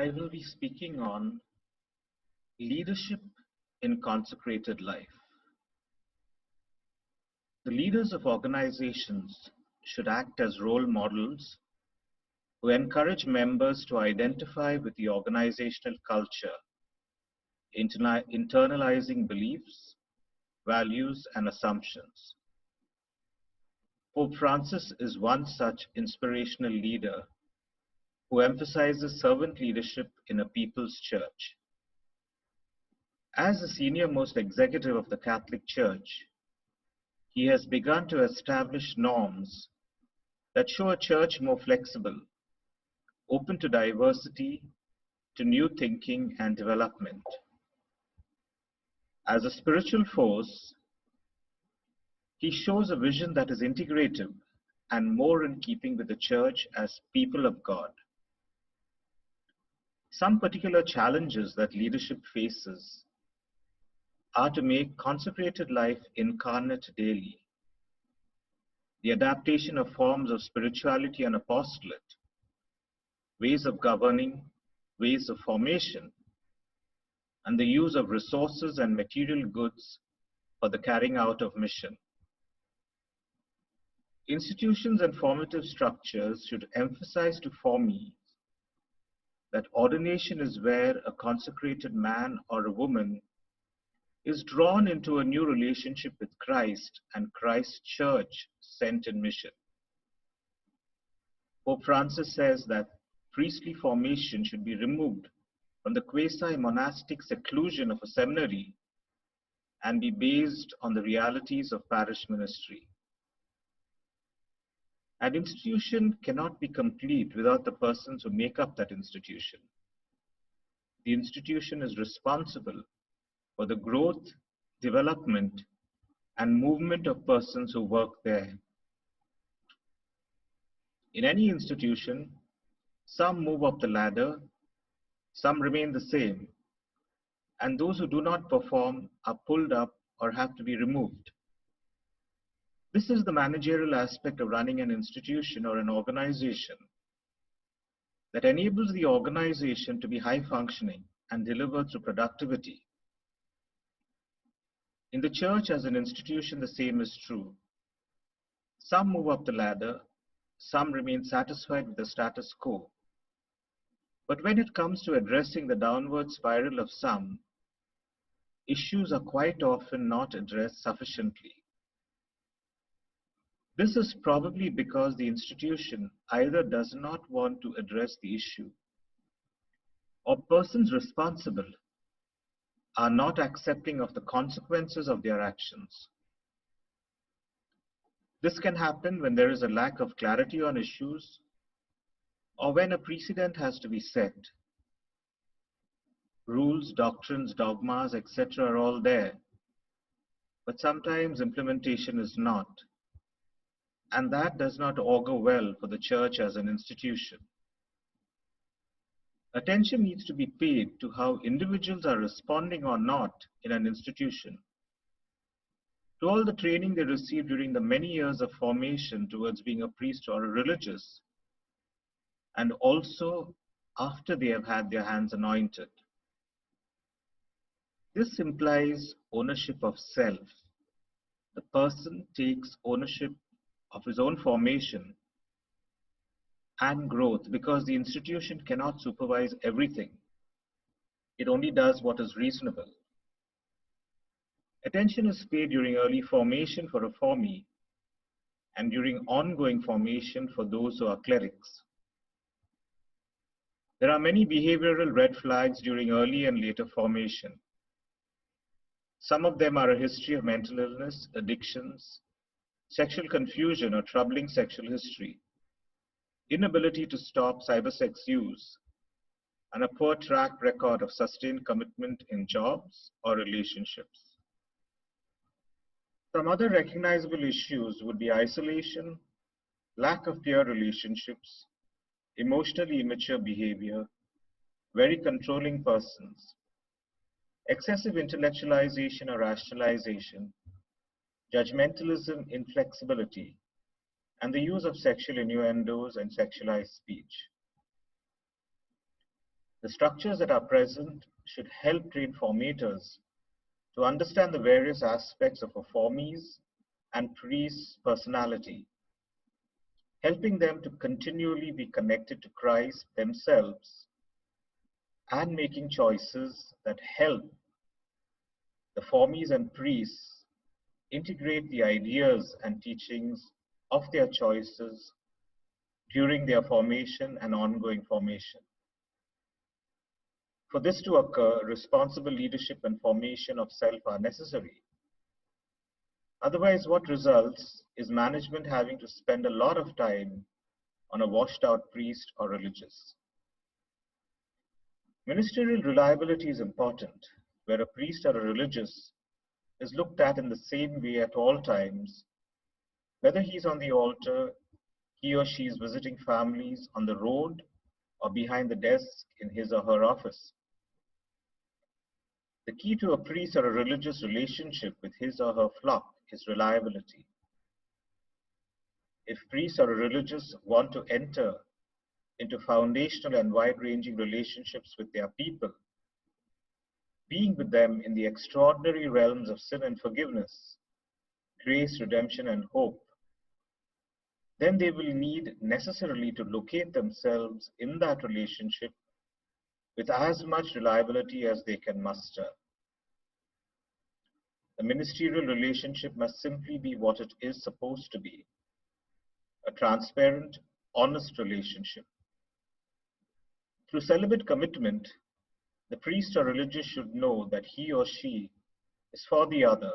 I will be speaking on leadership in consecrated life. The leaders of organizations should act as role models who encourage members to identify with the organizational culture, internalizing beliefs, values, and assumptions. Pope Francis is one such inspirational leader who emphasizes servant leadership in a people's church. As the senior most executive of the Catholic Church, he has begun to establish norms that show a church more flexible, open to diversity, to new thinking and development. As a spiritual force, he shows a vision that is integrative and more in keeping with the church as people of God. Some particular challenges that leadership faces are to make consecrated life incarnate daily, the adaptation of forms of spirituality and apostolate, ways of governing, ways of formation, and the use of resources and material goods for the carrying out of mission. Institutions and formative structures should emphasize to formees that ordination is where a consecrated man or a woman is drawn into a new relationship with Christ and Christ's church sent in mission. Pope Francis says that priestly formation should be removed from the quasi-monastic seclusion of a seminary and be based on the realities of parish ministry. An institution cannot be complete without the persons who make up that institution. The institution is responsible for the growth, development, and movement of persons who work there. In any institution, some move up the ladder, some remain the same, and those who do not perform are pulled up or have to be removed. This is the managerial aspect of running an institution or an organization that enables the organization to be high functioning and deliver through productivity. In the church as an institution, the same is true. Some move up the ladder, some remain satisfied with the status quo. But when it comes to addressing the downward spiral of some, issues are quite often not addressed sufficiently. This is probably because the institution either does not want to address the issue, or persons responsible are not accepting of the consequences of their actions. This can happen when there is a lack of clarity on issues, or when a precedent has to be set. Rules, doctrines, dogmas, etc. are all there, but sometimes implementation is not. And that does not augur well for the church as an institution. Attention needs to be paid to how individuals are responding or not in an institution, to all the training they receive during the many years of formation towards being a priest or a religious, and also after they have had their hands anointed. This implies ownership of self. The person takes ownership of his own formation and growth because the institution cannot supervise everything. It only does what is reasonable. Attention is paid during early formation for a formee and during ongoing formation for those who are clerics. There are many behavioral red flags during early and later formation. Some of them are a history of mental illness, addictions, sexual confusion or troubling sexual history, inability to stop cybersex use, and a poor track record of sustained commitment in jobs or relationships. Some other recognizable issues would be isolation, lack of peer relationships, emotionally immature behavior, very controlling persons, excessive intellectualization or rationalization, judgmentalism, inflexibility, and the use of sexual innuendos and sexualized speech. The structures that are present should help train formators to understand the various aspects of a formee's and priest's personality, helping them to continually be connected to Christ themselves and making choices that help the formees and priests integrate the ideas and teachings of their choices during their formation and ongoing formation. For this to occur, responsible leadership and formation of self are necessary. Otherwise, what results is management having to spend a lot of time on a washed out priest or religious. Ministerial reliability is important, where a priest or a religious is looked at in the same way at all times, whether he is on the altar, he or she is visiting families on the road, or behind the desk in his or her office. The key to a priest or a religious relationship with his or her flock is reliability. If priests or a religious want to enter into foundational and wide-ranging relationships with their people, being with them in the extraordinary realms of sin and forgiveness, grace, redemption, and hope, then they will need necessarily to locate themselves in that relationship with as much reliability as they can muster. The ministerial relationship must simply be what it is supposed to be, a transparent, honest relationship. Through celibate commitment, the priest or religious should know that he or she is for the other,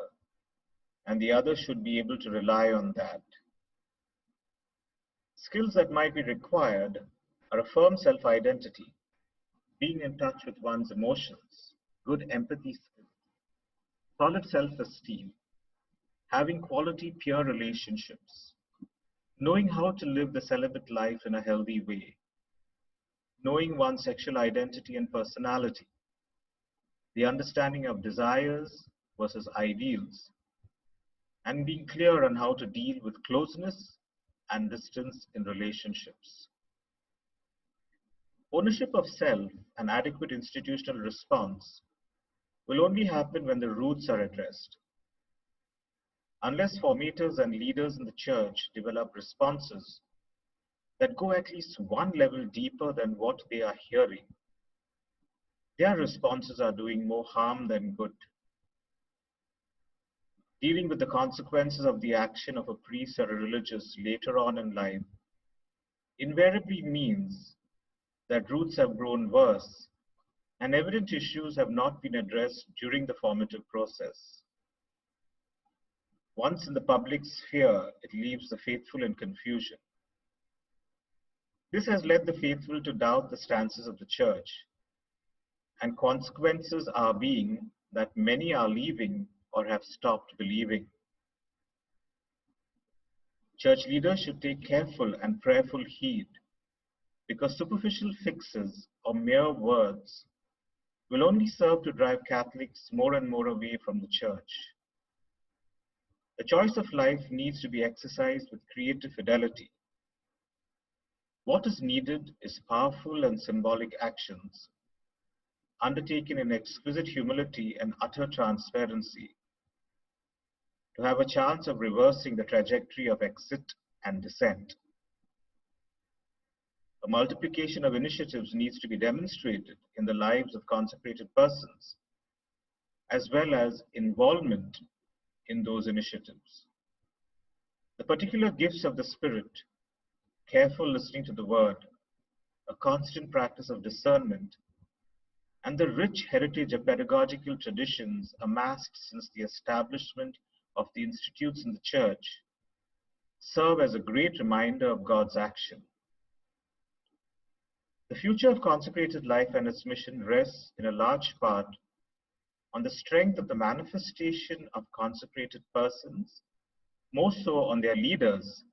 and the other should be able to rely on that. Skills that might be required are a firm self-identity, being in touch with one's emotions, good empathy skills, solid self-esteem, having quality peer relationships, knowing how to live the celibate life in a healthy way, knowing one's sexual identity and personality, the understanding of desires versus ideals, and being clear on how to deal with closeness and distance in relationships. Ownership of self and adequate institutional response will only happen when the roots are addressed. Unless formators and leaders in the church develop responses that go at least one level deeper than what they are hearing, their responses are doing more harm than good. Dealing with the consequences of the action of a priest or a religious later on in life invariably means that roots have grown worse and evident issues have not been addressed during the formative process. Once in the public sphere, it leaves the faithful in confusion. This has led the faithful to doubt the stances of the church, and consequences are being that many are leaving or have stopped believing. Church leaders should take careful and prayerful heed, because superficial fixes or mere words will only serve to drive Catholics more and more away from the church. The choice of life needs to be exercised with creative fidelity. What is needed is powerful and symbolic actions, undertaken in exquisite humility and utter transparency, to have a chance of reversing the trajectory of exit and descent. A multiplication of initiatives needs to be demonstrated in the lives of consecrated persons, as well as involvement in those initiatives. The particular gifts of the Spirit, careful listening to the Word, a constant practice of discernment, and the rich heritage of pedagogical traditions amassed since the establishment of the institutes in the Church serve as a great reminder of God's action. The future of consecrated life and its mission rests in a large part on the strength of the manifestation of consecrated persons, more so on their leaders,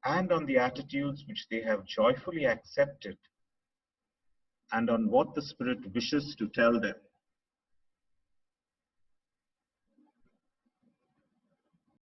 and on the attitudes which they have joyfully accepted, and on what the Spirit wishes to tell them.